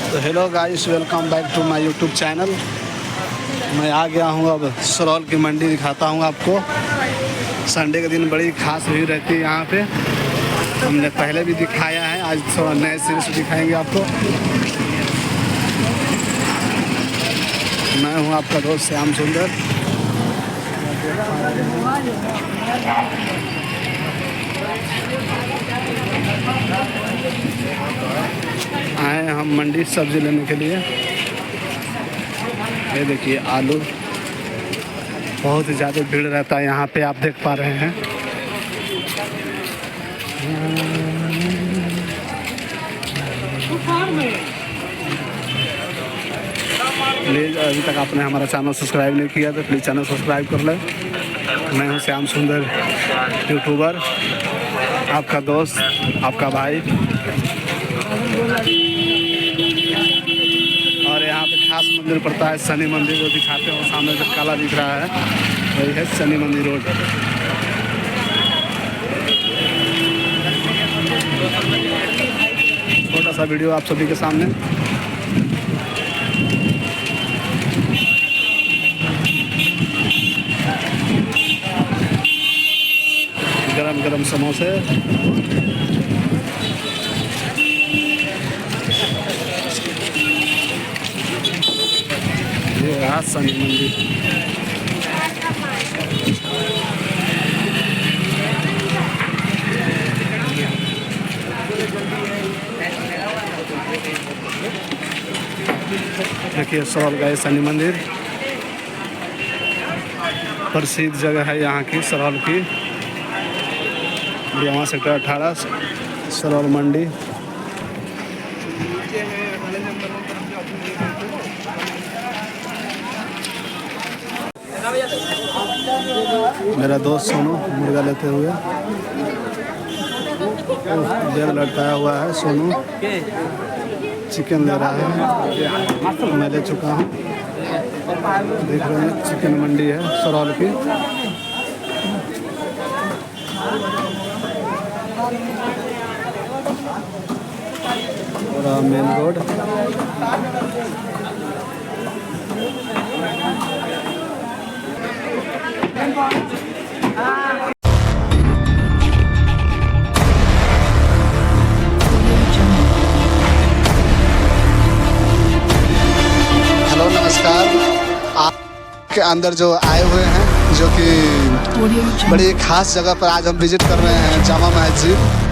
तो hello guys, welcome back to my YouTube channel. मैं आ गया हूँ अब सरौल की मंडी दिखाता हूँ आपको। संडे के दिन बड़ी खास भीड़ रहती है यहाँ पे। हमने पहले भी दिखाया है, आज थोड़ा नए सिरे से दिखाएंगे आपको। मैं हूँ आपका दोस्त श्याम सुंदर। आए हम मंडी सब्जी लेने के लिए। ये देखिए आलू, बहुत ही ज़्यादा भीड़ रहता है यहाँ पे, आप देख पा रहे हैं। प्लीज़ अभी तक आपने हमारा चैनल सब्सक्राइब नहीं किया तो प्लीज़ चैनल सब्सक्राइब कर लें। मैं हूँ श्याम सुंदर, यूट्यूबर, आपका दोस्त, आपका भाई। और यहाँ पे खास मंदिर पड़ता है शनि मंदिर, जो दिखाते हैं वो सामने जो काला दिख रहा है वही है शनि मंदिर रोड। छोटा सा वीडियो आप सभी के सामने। गरम गरम समोसे, ये रहा शनि मंदिर। देखिए सरौल गए शनि मंदिर, प्रसिद्ध जगह है यहाँ की सरौल की। यहाँ सेक्टर 18 सरौल मंडी। मेरा दोस्त सोनू मुर्गा लेते हुए, बैग लटकाया हुआ है। सोनू चिकन ले रहा है, मैं ले चुका हूँ। देख रहे हैं चिकन मंडी है सरौल की। और मेन रोड। हेलो नमस्कार। आपके अंदर जो आए हुए हैं, जो कि बड़ी खास जगह पर आज हम विजिट कर रहे हैं, जामा मस्जिद।